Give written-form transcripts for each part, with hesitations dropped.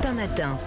Europe 1 matin.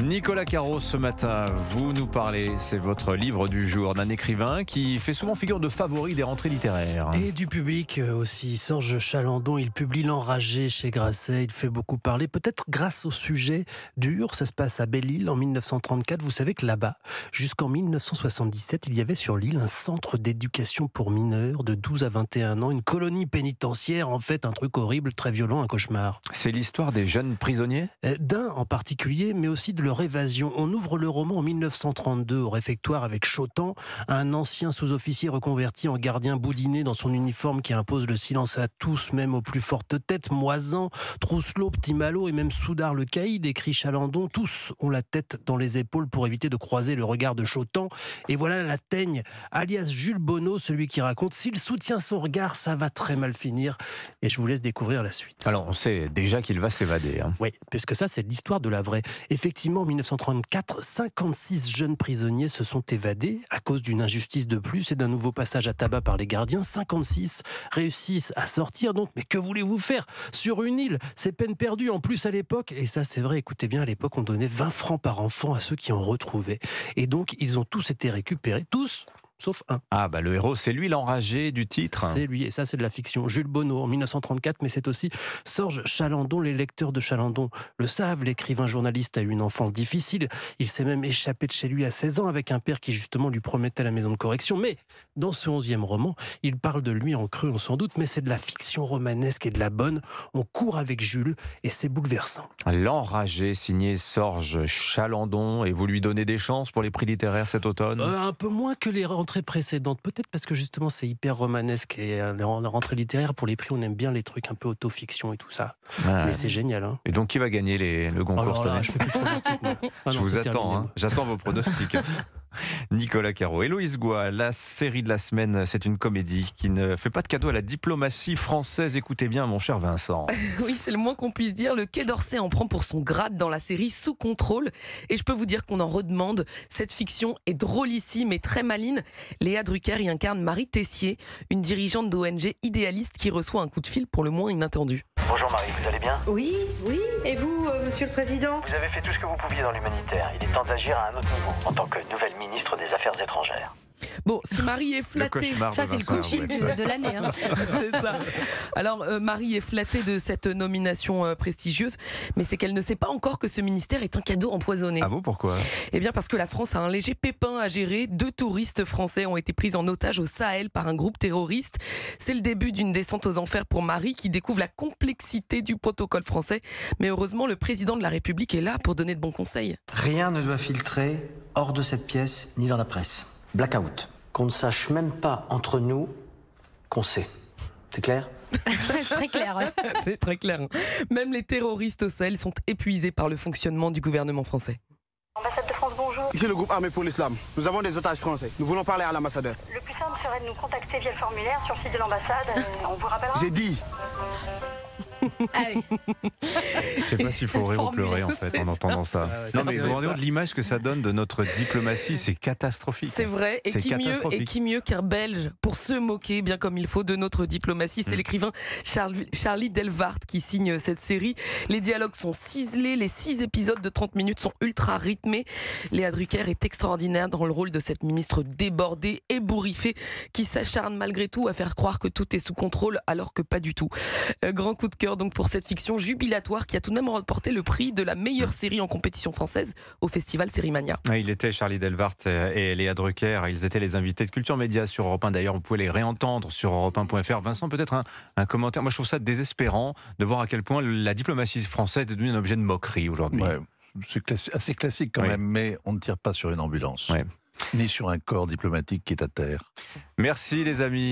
Nicolas Carros, ce matin, vous nous parlez, c'est votre livre du jour, d'un écrivain qui fait souvent figure de favori des rentrées littéraires. Et du public aussi. Sorge Chalandon, il publie L'Enragé chez Grasset, il fait beaucoup parler, peut-être grâce au sujet dur. Ça se passe à Belle-Île en 1934. Vous savez que là-bas, jusqu'en 1977, il y avait sur l'île un centre d'éducation pour mineurs de 12 à 21 ans, une colonie pénitentiaire, en fait un truc horrible, très violent, un cauchemar. C'est l'histoire des jeunes prisonniers ? D'un en particulier, mais aussi de leur évasion. On ouvre le roman en 1932 au réfectoire avec Chotan, un ancien sous-officier reconverti en gardien boudiné dans son uniforme qui impose le silence à tous, même aux plus fortes têtes. Moisan, Trousselot, Petit Malo et même Soudard le caïd, écrit Chalandon, tous ont la tête dans les épaules pour éviter de croiser le regard de Chotan. Et voilà la teigne, alias Jules Bonneau, celui qui raconte: s'il soutient son regard, ça va très mal finir. Et je vous laisse découvrir la suite. Alors, on sait déjà qu'il va s'évader. Oui, puisque ça, c'est l'histoire de la vraie. Effectivement, en 1934, 56 jeunes prisonniers se sont évadés à cause d'une injustice de plus et d'un nouveau passage à tabac par les gardiens. 56 réussissent à sortir, donc, mais que voulez-vous faire sur une île? C'est peine perdue. En plus, à l'époque, et ça c'est vrai, écoutez bien, à l'époque, on donnait 20 francs par enfant à ceux qui en retrouvaient. Et donc, ils ont tous été récupérés, tous sauf un. Ah bah le héros, c'est lui l'enragé du titre. C'est lui, et ça c'est de la fiction. Jules Bonneau en 1934, mais c'est aussi Sorge Chalandon. Les lecteurs de Chalandon le savent, l'écrivain journaliste a eu une enfance difficile. Il s'est même échappé de chez lui à 16 ans avec un père qui justement lui promettait la maison de correction. Mais dans ce 11e roman, il parle de lui en creux, on s'en doute, mais c'est de la fiction romanesque et de la bonne. On court avec Jules et c'est bouleversant. L'enragé, signé Sorge Chalandon, et vous lui donnez des chances pour les prix littéraires cet automne? Un peu moins que les rentrées précédentes, peut-être parce que justement c'est hyper romanesque et la rentrée littéraire, pour les prix on aime bien les trucs un peu autofiction et tout ça. Mais c'est génial. Hein. Et donc qui va gagner le concours cette année? Je fais plus de pronostics, moi. Je vous attends, hein. J'attends vos pronostics. Nicolas Carreau. Héloïse Goua, la série de la semaine, c'est une comédie qui ne fait pas de cadeau à la diplomatie française. Écoutez bien, mon cher Vincent. Oui, c'est le moins qu'on puisse dire. Le Quai d'Orsay en prend pour son grade dans la série Sous contrôle. Et je peux vous dire qu'on en redemande. Cette fiction est drôlissime et très maligne. Léa Drucker y incarne Marie Tessier, une dirigeante d'ONG idéaliste qui reçoit un coup de fil pour le moins inattendu. Bonjour Marie, vous allez bien? Oui. Et vous, Monsieur le Président? Vous avez fait tout ce que vous pouviez dans l'humanitaire. Il est temps d'agir à un autre niveau, en tant que nouvelle ministre des Affaires étrangères. Bon, si Marie est flattée... Ça, c'est le coup de fil de l'année. Hein. C'est ça. Alors, Marie est flattée de cette nomination prestigieuse, mais c'est qu'elle ne sait pas encore que ce ministère est un cadeau empoisonné. Ah bon, pourquoi? Eh bien, parce que la France a un léger pépin à gérer. 2 touristes français ont été pris en otage au Sahel par un groupe terroriste. C'est le début d'une descente aux enfers pour Marie, qui découvre la complexité du protocole français. Mais heureusement, le président de la République est là pour donner de bons conseils. Rien ne doit filtrer hors de cette pièce ni dans la presse. Blackout. Qu'on ne sache même pas entre nous qu'on sait. C'est clair ? Très clair. Ouais. C'est très clair. Même les terroristes au Sahel sont épuisés par le fonctionnement du gouvernement français. Ambassade de France, bonjour. Ici le groupe Armée pour l'Islam. Nous avons des otages français. Nous voulons parler à l'ambassadeur. Le plus simple serait de nous contacter via le formulaire sur le site de l'ambassade. On vous rappellera. J'ai dit. Allez. Je sais pas s'il faut rire ou pleurer en fait en entendant ça. Non mais vous vous rendez compte de l'image que ça donne de notre diplomatie, c'est catastrophique. C'est vrai, et C'est catastrophique. qui mieux qu'un Belge pour se moquer bien comme il faut de notre diplomatie. C'est l'écrivain Charlie Delvart qui signe cette série. Les dialogues sont ciselés, les 6 épisodes de 30 minutes sont ultra rythmés. Léa Drucker est extraordinaire dans le rôle de cette ministre débordée, ébouriffée, qui s'acharne malgré tout à faire croire que tout est sous contrôle alors que pas du tout. Grand coup de cœur donc pour cette fiction jubilatoire qui a tout de même remporté le prix de la meilleure série en compétition française au festival Sérimania. Il était Charlie Delvart et Léa Drucker, ils étaient les invités de Culture Média sur Europe 1. D'ailleurs, vous pouvez les réentendre sur europe1.fr. Vincent, peut-être un commentaire. Moi, je trouve ça désespérant de voir à quel point la diplomatie française est devenue un objet de moquerie aujourd'hui. Ouais, c'est assez classique quand même, mais on ne tire pas sur une ambulance, ni sur un corps diplomatique qui est à terre. Merci les amis.